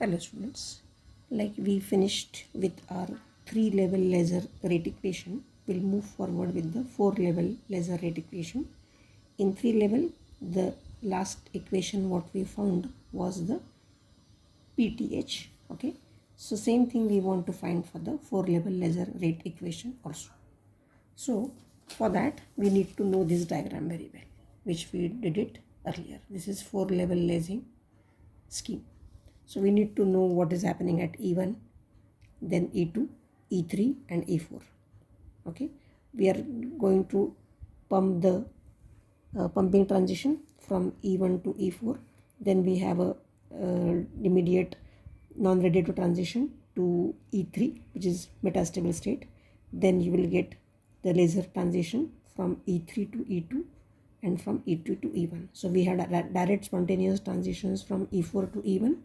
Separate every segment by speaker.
Speaker 1: Hello students, like we finished with our 3-level laser rate equation, we'll move forward with the 4-level laser rate equation. In 3-level, the last equation what we found was the PTH. Okay, so same thing we want to find for the 4-level laser rate equation also. So for that we need to know this diagram very well, which we did it earlier. This is 4-level lasing scheme. So we need to know what is happening at E1, then E2, E3 and E4. Okay, we are going to pump the pumping transition from E1 to E4. Then we have a immediate non-radiative transition to E3, which is metastable state. Then you will get the laser transition from E3 to E2 and from E2 to E1. So we had direct spontaneous transitions from E4 to E1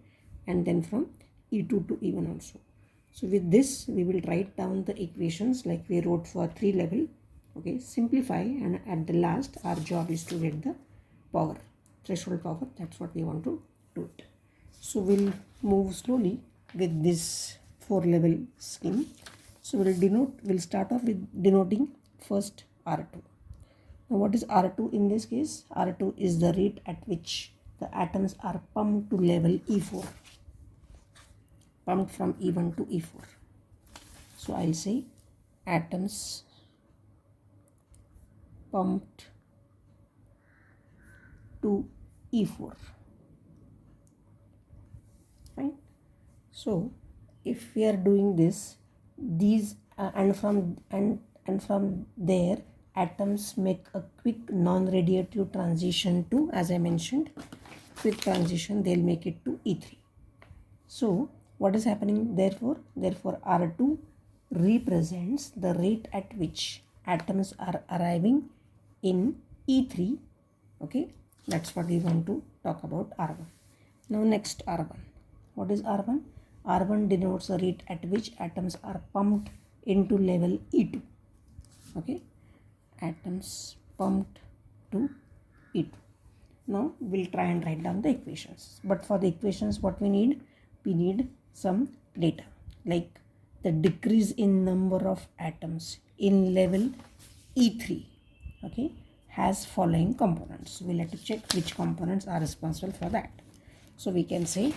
Speaker 1: and then from E2 to E1 also. So with this we will write down the equations like we wrote for 3-level. Okay, simplify, and at the last our job is to get the power, threshold power. That's what we want to do it. So we'll move slowly with this 4-level scheme. So we'll start off with denoting first R2. Now what is R2 in this case? R2 is the rate at which the atoms are pumped to level E4, pumped from E1 to E4. So I'll say atoms pumped to E4. Fine. So if we are doing this, these and from there atoms make a quick non-radiative transition to, as I mentioned, quick transition, they'll make it to E3. So what is happening therefore R2 represents the rate at which atoms are arriving in E3. Okay, that's what we want to talk about R1. Now next R1. What is R1? R1 denotes the rate at which atoms are pumped into level E2. Okay, atoms pumped to E2. Now we'll try and write down the equations. But for the equations, what we need some data, like the decrease in number of atoms in level E3. Okay, has following components. We'll have to check which components are responsible for that. So we can say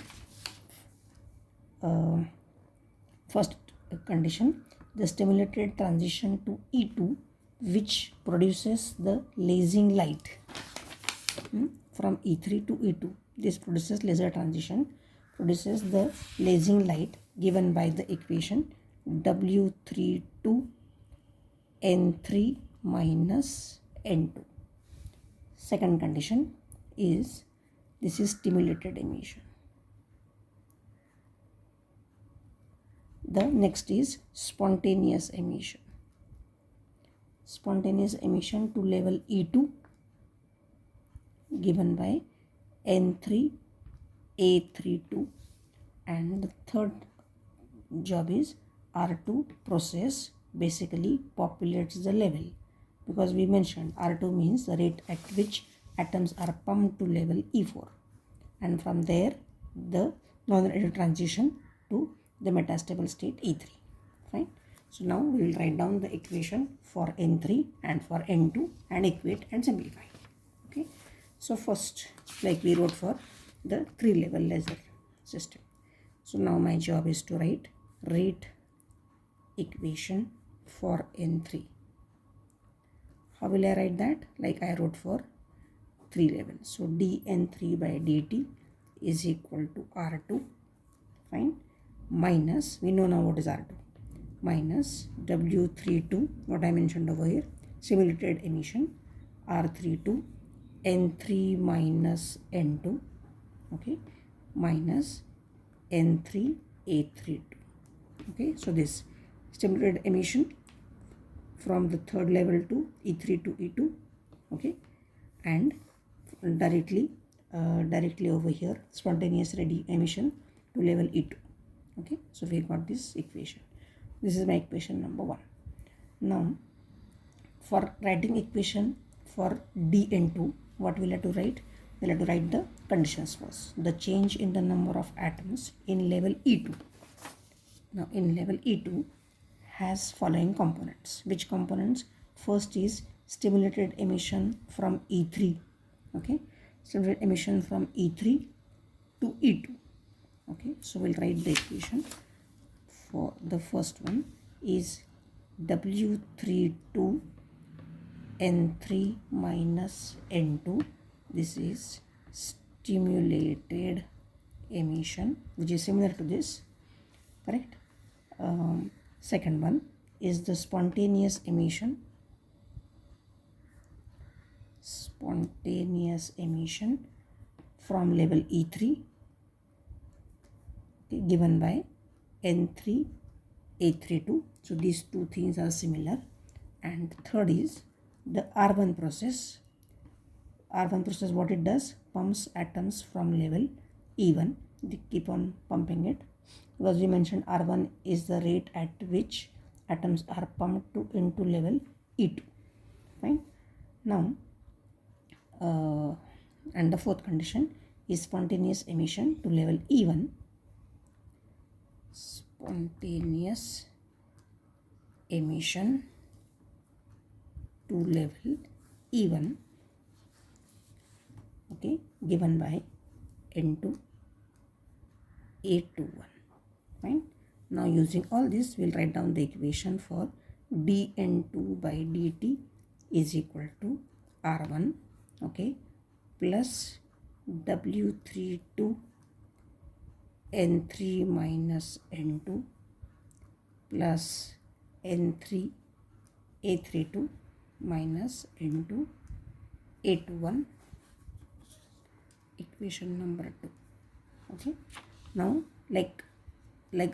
Speaker 1: first condition, the stimulated transition to E2 which produces the lasing light from E3 to E2. This produces laser transition, produces the lasing light given by the equation W32 N3 minus N2. Second condition is this is stimulated emission. The next is spontaneous emission. Spontaneous emission to level E2 given by N3 A32, and the third job is R2 process basically populates the level, because we mentioned R2 means the rate at which atoms are pumped to level E4, and from there the non-radiative transition to the metastable state E3. Fine. So now we will write down the equation for N3 and for N2 and equate and simplify. Okay. So first, like we wrote for the 3-level laser system. So now my job is to write rate equation for N3. How will I write that? Like I wrote for 3-level. So dN3 by dt is equal to R2. Fine. Minus, we know now what is R2, minus W32, what I mentioned over here, simulated emission, R32, N3 minus N2, okay, minus N3 A32. Okay, so this stimulated emission from the 3rd level to E3 to E2, okay, and directly over here spontaneous emission to level E2. Okay, so we got this equation. This is my equation number 1. Now for writing equation for dN2, what we'll have to write? we'll have to write the conditions first. The change in the number of atoms in level E2. Now in level E2 has following components. Which components? First is stimulated emission from E3. Okay, stimulated emission from E3 to E2. Okay, so we'll write the equation for the first one is W32 N3 minus N2. This is stimulated emission, which is similar to this, correct? Second one is the spontaneous emission from level E3, given by N3 A32. So these two things are similar. And third is the R1 process. R1 process, what it does, pumps atoms from level E1. They keep on pumping it, because we mentioned R1 is the rate at which atoms are pumped into level E2. Fine. Now and the fourth condition is spontaneous emission to level E1. Spontaneous emission to level E1, okay, given by N2 A21. Fine. Now using all this, we'll write down the equation for dN2 by dt is equal to R1, okay, plus W32 N3 minus N2 plus N3 A32 minus N2 A21, equation number 2. Okay, now like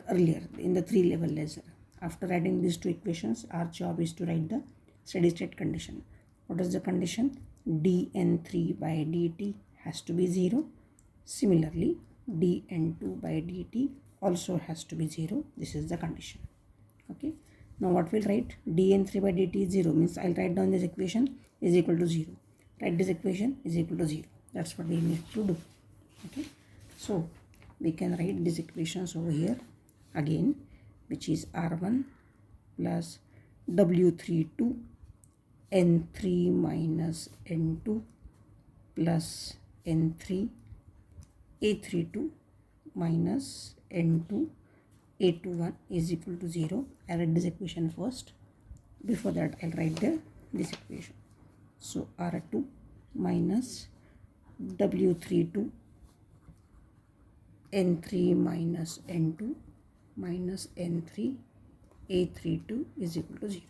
Speaker 1: earlier in the 3-level laser, after adding these two equations, our job is to write the steady state condition. What is the condition? dN3 by dt has to be 0. Similarly, dN2 by dt also has to be 0. This is the condition. Okay, now what we'll write? dN3 by dt is 0, means I'll write down this equation is equal to 0. Write this equation is equal to 0. That's what we need to do. Okay, so we can write these equations over here again, which is R1 plus W32 N3 minus N2 plus N3 A32 minus N2 A21 is equal to 0. I'll write this equation first. Before that, I'll write this equation. So R2 minus W32 N3 minus N2 minus N3 A32 is equal to 0.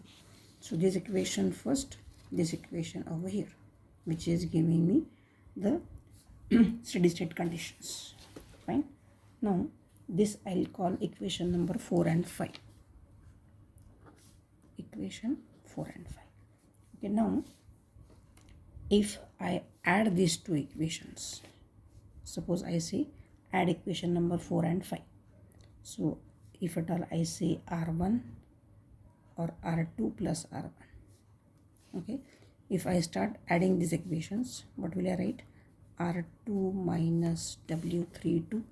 Speaker 1: So this equation first, this equation over here, which is giving me the steady state conditions. Fine. Now this I'll call equation number 4 and 5. Equation 4 and 5. Okay, now if I add these two equations, suppose I say add equation number 4 and 5. So if at all I say R1 or R2 plus R1. Okay, if I start adding these equations, what will I write? R2 minus W32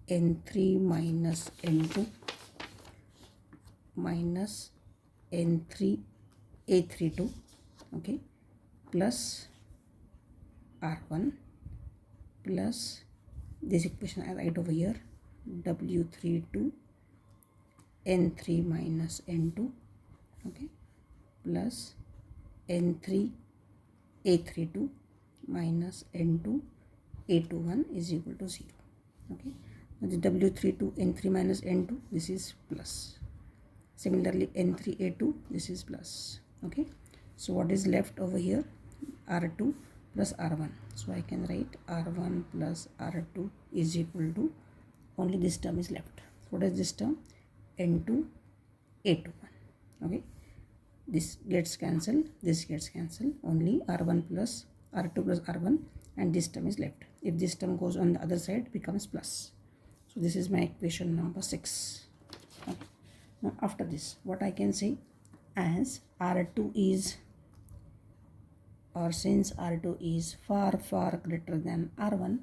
Speaker 1: N3 minus N2 minus N3 A32, okay, plus R1 plus this equation I write over here, W32 N3 minus N2, okay, plus N3 A32 minus N2 A21 is equal to 0. Okay, now the W32 N3 minus N2, this is plus. Similarly, N3 A2, this is plus. Okay, so what is left over here? R2 plus R1. So I can write R1 plus R2 is equal to, only this term is left. What is this term? N2 A21. Okay, this gets cancelled, this gets cancelled, only R1 plus R2 plus R1, and this term is left. If this term goes on the other side, it becomes plus. So this is my equation number 6. Okay. Now after this, what I can say, as R2 is or since R2 is far greater than R1,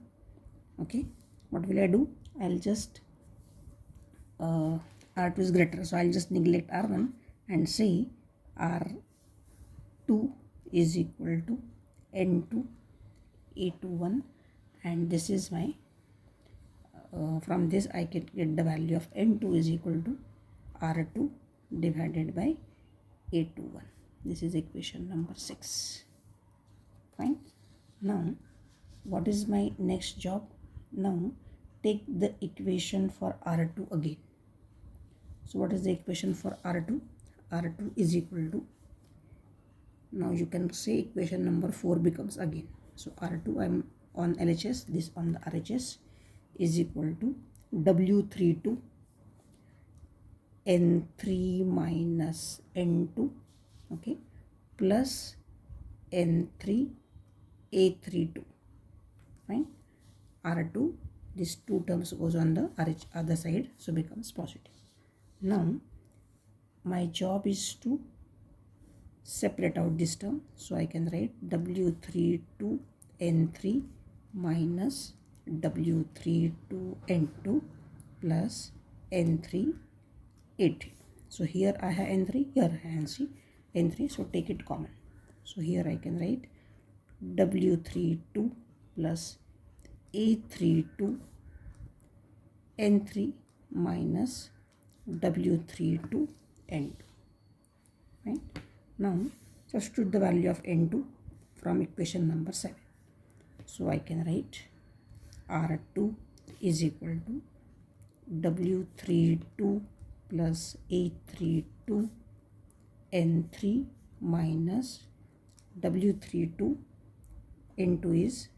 Speaker 1: okay, what will I do? I'll just R2 is greater, so I'll just neglect R1 and say R2 is equal to N2 A21, and this is my from this I can get the value of N2 is equal to R2 divided by A21. This is equation number 6. Fine. Now what is my next job? Now take the equation for R2 again. So what is the equation for R2? R2 is equal to, now you can say equation number 4 becomes again. So R2, I'm on LHS, this on the RHS, is equal to W32 N3 minus N2, okay, plus N3 A32. Fine. R2, these two terms goes on the other side, so becomes positive. Now my job is to separate out this term, so I can write W32 N3 minus W32 N2 plus N3 A3. So here I have N3, here I have N3, so take it common. So here I can write W32 plus A32 N3 minus W32 N2. Right? Now substitute the value of N2 from equation number 7. So I can write R2 is equal to W32 plus A32 N3 minus W32 N2 is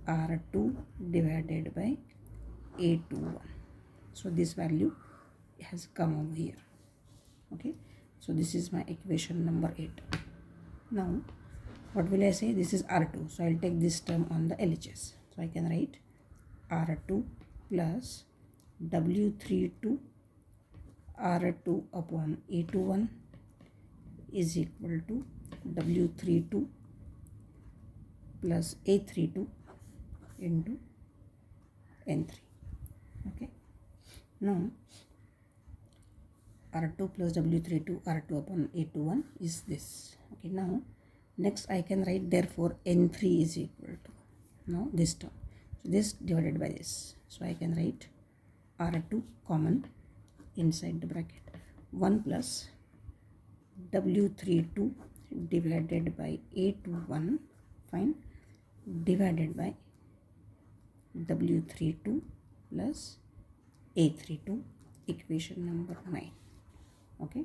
Speaker 1: R2 divided by A21. So this value has come over here. Okay, so this is my equation number 8. Now what will I say? This is R2, so I'll take this term on the LHS. So I can write R2 plus W32 R2 upon A21 is equal to W32 plus A32 into N3. Okay, now R2 plus W32 R2 upon A21 is this. Okay, now next I can write therefore N3 is equal to, now this term, so this divided by this, so I can write R2 common inside the bracket 1 plus W32 divided by A21, fine, divided by W32 plus A32, equation number 9. Okay,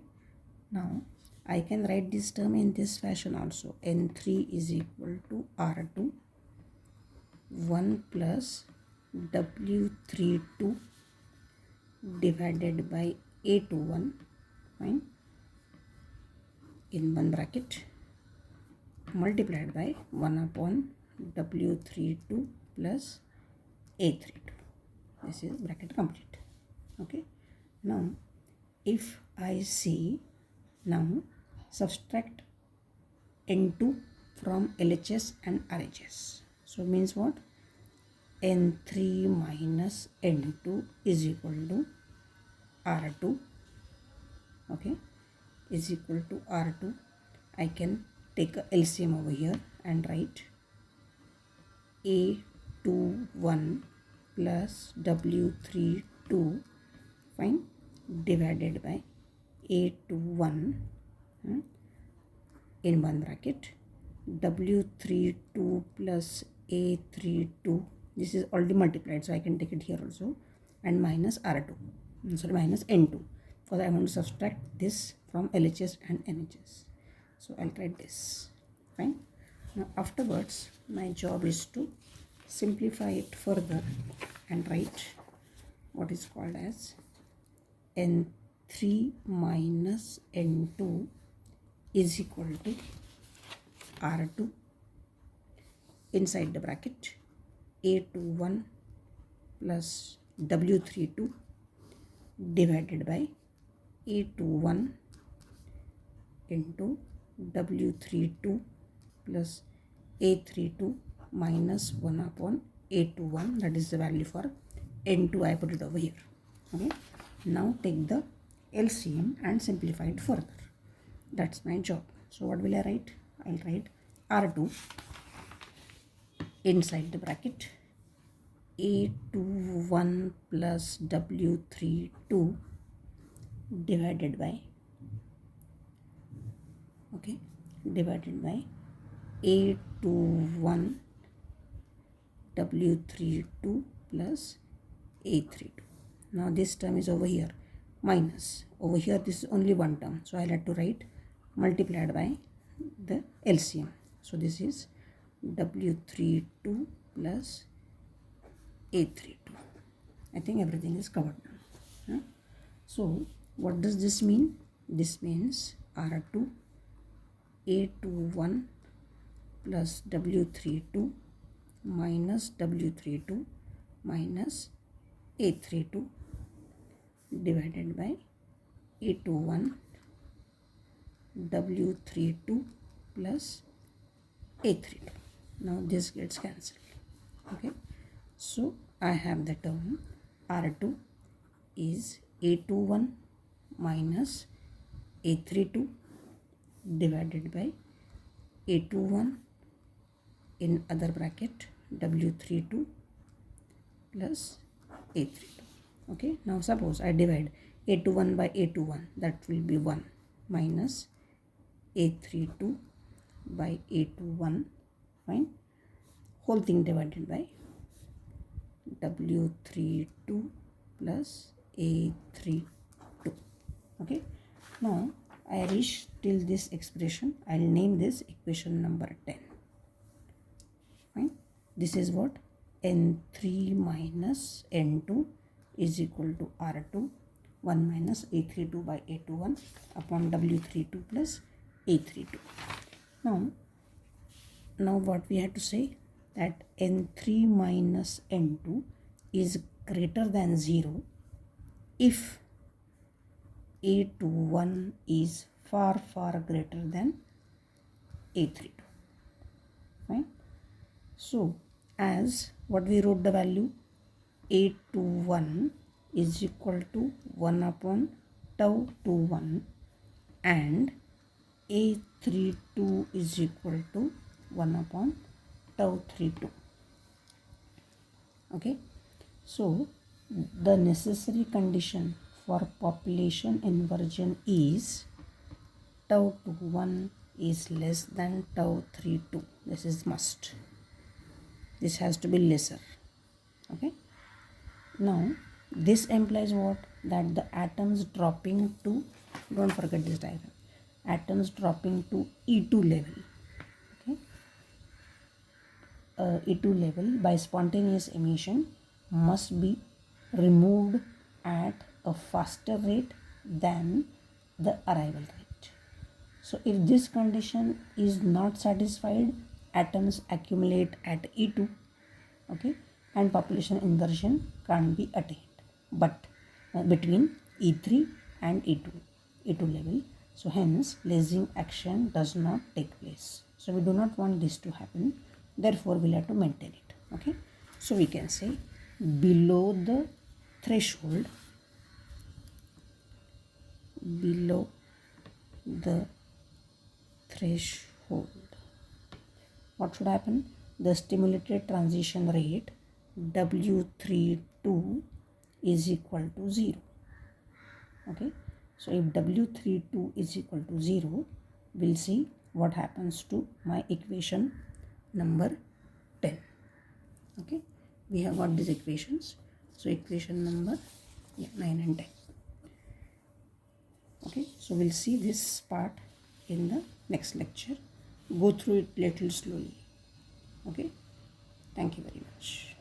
Speaker 1: now I can write this term in this fashion also. N3 is equal to R2 1 plus W32 divided by A21, fine, in one bracket, multiplied by 1 upon W32 plus A32. This is bracket complete. Okay, now if I see, now subtract N2 from LHS and RHS. So means what? N3 minus N2 is equal to R2. Okay, is equal to R2. I can take a LCM over here and write A21 plus W32, fine, divided by A21 in one bracket, W32 plus A32, this is already multiplied, so I can take it here also, and minus R2, sorry, minus N2, because I want to subtract this from LHS and NHS. So I'll write this, fine. Now afterwards my job is to simplify it further and write what is called as N3 minus N2 is equal to R2 inside the bracket A21 plus W32 divided by A21 into W32 plus A32 minus 1 upon A21, that is the value for N2. I put it over here. Okay. Now take the LCM and simplify it further. That's my job. So what will I write? I'll write R2 inside the bracket A21 plus W32 divided by A21 W32 plus A32. Now this term is over here minus. Over here this is only one term, so I'll have to write multiplied by the LCM. So this is W32 plus A32. I think everything is covered now. So what does this mean? This means R2 A21 plus W32 minus W32 minus A32 divided by A21 W32 plus A32. Now this gets cancelled. Okay, so I have the term R2 is A21 minus A32 divided by A21 in other bracket W32 plus A32. Okay, now suppose I divide A21 by A21, that will be 1 minus A32 by A21, fine, whole thing divided by W32 plus A32. Okay, now I reach till this expression. I'll name this equation number 10. Fine, this is what N3 minus N2 is equal to R2 1 minus A32 by A21 upon W32 plus A32. Now what we have to say, that N3 minus N2 is greater than 0 if A21 is far greater than A32. Fine. So as what we wrote the value, A21 is equal to 1 upon tau 21 and A32 is equal to 1 upon tau 32. Okay, so the necessary condition for population inversion is tau 21 is less than tau 32. This is must. This has to be lesser. Okay, now this implies what? That the atoms dropping to, don't forget this diagram, atoms dropping to E2 level. Okay, E2 level by spontaneous emission must be removed at a faster rate than the arrival rate. So if this condition is not satisfied, atoms accumulate at E2, okay, and population inversion can't be attained. But between E3 and E2 level, so hence lacing action does not take place. So we do not want this to happen. Therefore, we'll have to maintain it. Okay, so we can say below the threshold, what should happen? The stimulated transition rate W32 is equal to 0. Okay, so if W32 is equal to 0, we'll see what happens to my equation number 10. Okay, we have got these equations. So equation number 9 and 10. Okay, so we'll see this part in the next lecture. Go through it little slowly. Okay, thank you very much.